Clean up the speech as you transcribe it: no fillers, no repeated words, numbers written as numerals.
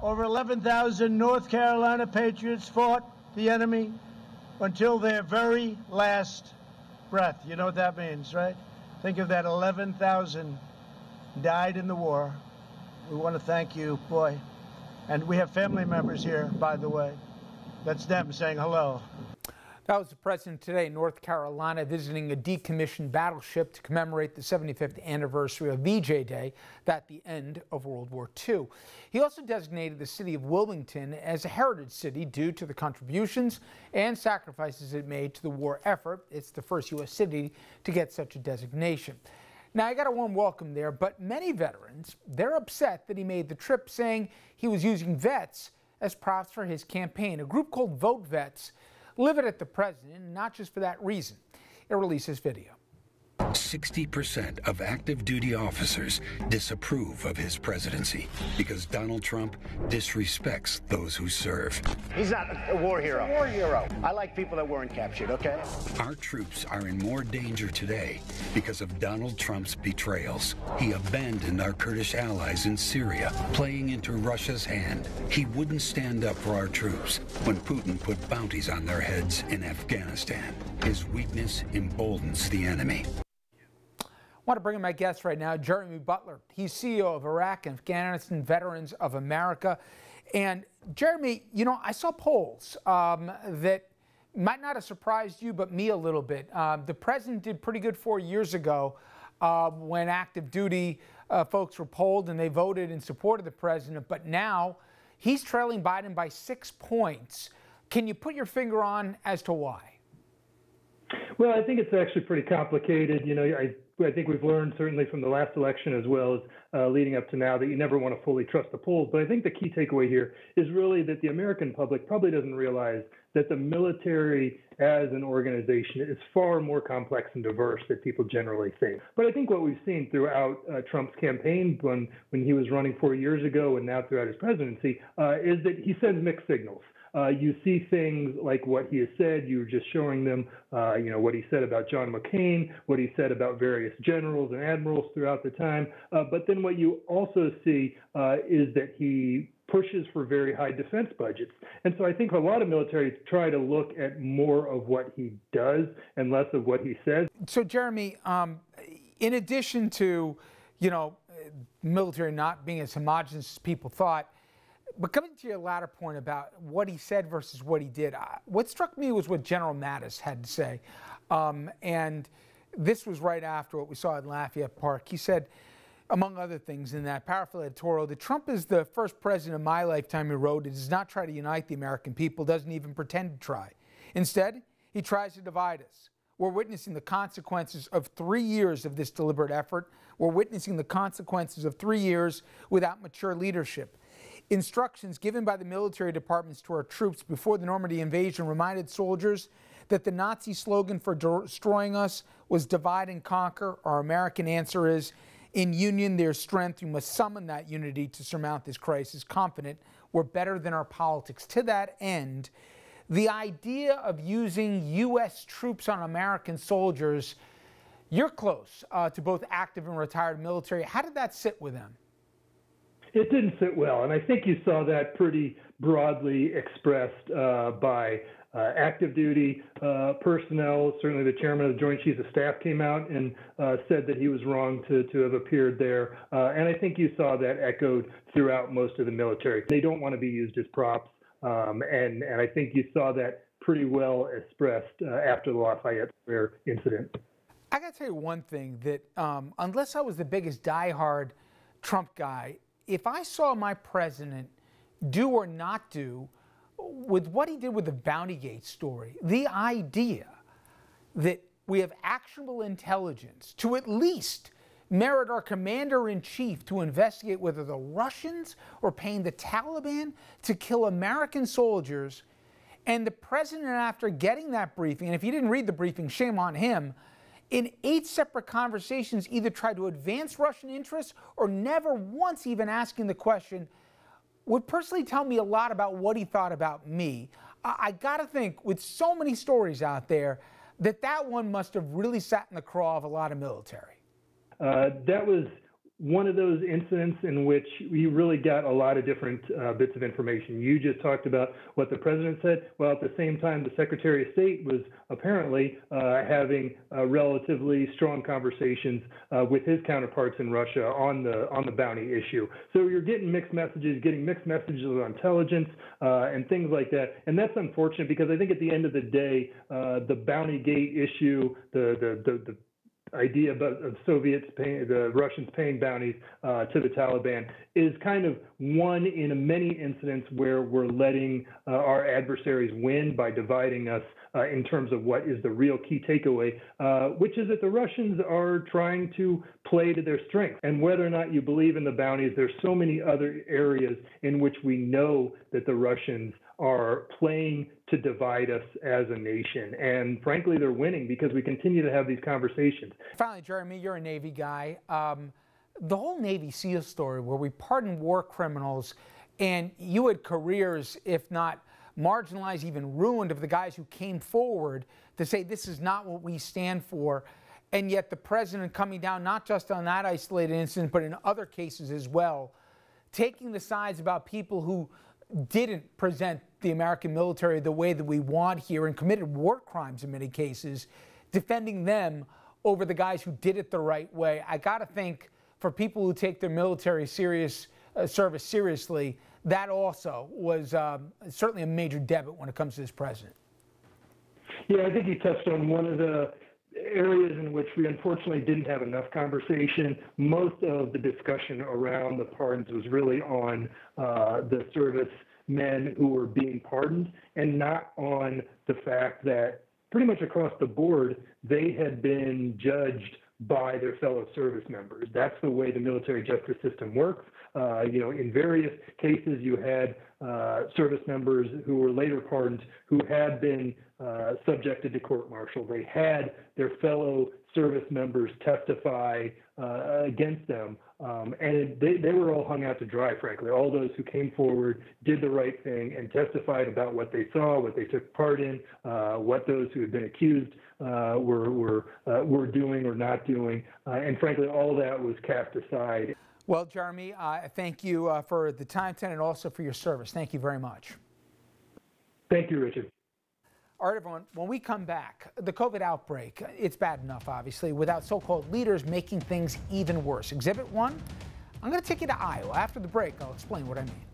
over 11,000 North Carolina patriots fought the enemy until their very last breath. You know what that means, right? Think of that, 11,000 died in the war. We want to thank you, boy. And we have family members here, by the way. That's them saying hello. That was the president today in North Carolina visiting a decommissioned battleship to commemorate the 75th anniversary of VJ Day, that the end of World War II. He also designated the city of Wilmington as a heritage city due to the contributions and sacrifices it made to the war effort. It's the first U.S. city to get such a designation. Now, I got a warm welcome there, but many veterans, they're upset that he made the trip, saying he was using vets as props for his campaign. A group called Vote Vets livid at the president, not just for that reason. It releases video. 60% of active duty officers disapprove of his presidency because Donald Trump disrespects those who serve. He's not a war hero. He's a war hero. I like people that weren't captured, okay? Our troops are in more danger today because of Donald Trump's betrayals. He abandoned our Kurdish allies in Syria, playing into Russia's hand. He wouldn't stand up for our troops when Putin put bounties on their heads in Afghanistan. His weakness emboldens the enemy. I want to bring in my guest right now, Jeremy Butler. He's CEO of Iraq and Afghanistan Veterans of America. And Jeremy, you know, I saw polls that might not have surprised you, but me a little bit. The president did pretty good 4 years ago when active duty folks were polled and they voted in support of the president. But now he's trailing Biden by 6 points. Can you put your finger on as to why? Well, I think it's actually pretty complicated. You know, I think we've learned certainly from the last election as well as leading up to now that you never want to fully trust the polls. But I think the key takeaway here is really that the American public probably doesn't realize that the military as an organization is far more complex and diverse than people generally think. But I think what we've seen throughout Trump's campaign when he was running 4 years ago and now throughout his presidency is that he sends mixed signals. You see things like what he has said. You were just showing them, you know, what he said about John McCain, what he said about various generals and admirals throughout the time. But then what you also see is that he pushes for very high defense budgets. And so I think a lot of militaries try to look at more of what he does and less of what he says. So, Jeremy, in addition to, you know, military not being as homogenous as people thought, but coming to your latter point about what he said versus what he did, what struck me was what General Mattis had to say. And this was right after what we saw at Lafayette Park. He said, among other things in that powerful editorial, that Trump is the first president of my lifetime who wrote, "It does not try to unite the American people, doesn't even pretend to try. Instead, he tries to divide us. We're witnessing the consequences of 3 years of this deliberate effort. We're witnessing the consequences of 3 years without mature leadership. Instructions given by the military departments to our troops before the Normandy invasion reminded soldiers that the Nazi slogan for destroying us was divide and conquer. Our American answer is, in union there's strength. You must summon that unity to surmount this crisis, confident we're better than our politics." To that end, the idea of using U.S. troops on American soldiers, you're close to both active and retired military. How did that sit with them? It didn't sit well, and I think you saw that pretty broadly expressed by active duty personnel. Certainly the chairman of the Joint Chiefs of Staff came out and said that he was wrong to have appeared there. And I think you saw that echoed throughout most of the military. They don't want to be used as props. And I think you saw that pretty well expressed after the Lafayette Square incident. I got to tell you one thing, that unless I was the biggest diehard Trump guy, if I saw my president do or not do with what he did with the Bountygate story, the idea that we have actionable intelligence to at least merit our commander-in-chief to investigate whether the Russians were paying the Taliban to kill American soldiers, and the president, after getting that briefing, and if you didn't read the briefing, shame on him, in 8 separate conversations either tried to advance Russian interests or never once even asking the question, would personally tell me a lot about what he thought about me. I got to think, with so many stories out there, that one must have really sat in the craw of a lot of military. That was one of those incidents in which we really got a lot of different bits of information. You just talked about what the president said. Well, at the same time, the Secretary of State was apparently having relatively strong conversations with his counterparts in Russia on the bounty issue. So you're getting mixed messages on intelligence and things like that. And that's unfortunate because I think at the end of the day, the bounty gate issue, the idea of Soviets paying, the Russians paying bounties to the Taliban is kind of one in many incidents where we're letting our adversaries win by dividing us in terms of what is the real key takeaway, which is that the Russians are trying to play to their strength. And whether or not you believe in the bounties, there's so many other areas in which we know that the Russians are playing to divide us as a nation. And frankly, they're winning because we continue to have these conversations. Finally, Jeremy, you're a Navy guy. The whole Navy SEAL story where we pardon war criminals and you had careers, if not marginalized, even ruined, of the guys who came forward to say this is not what we stand for. And yet the president coming down, not just on that isolated incident, but in other cases as well, taking the sides about people who didn't present the American military the way that we want here and committed war crimes in many cases, defending them over the guys who did it the right way. I got to think for people who take their military service seriously, that also was certainly a major debit when it comes to this president. Yeah, I think you touched on one of the areas in which we unfortunately didn't have enough conversation. Most of the discussion around the pardons was really on the servicemen who were being pardoned and not on the fact that pretty much across the board, they had been judged by their fellow service members. That's the way the military justice system works. In various cases, you had service members who were later pardoned who had been subjected to court-martial. They had their fellow service members testify against them, and they were all hung out to dry, frankly. All those who came forward did the right thing and testified about what they saw, what they took part in, what those who had been accused were doing or not doing, and frankly, all that was cast aside. Well, Jeremy, thank you for the time tonight and also for your service. Thank you very much. Thank you, Richard. All right, everyone, when we come back, the COVID outbreak, it's bad enough, obviously, without so-called leaders making things even worse. Exhibit 1, I'm going to take you to Iowa. After the break, I'll explain what I mean.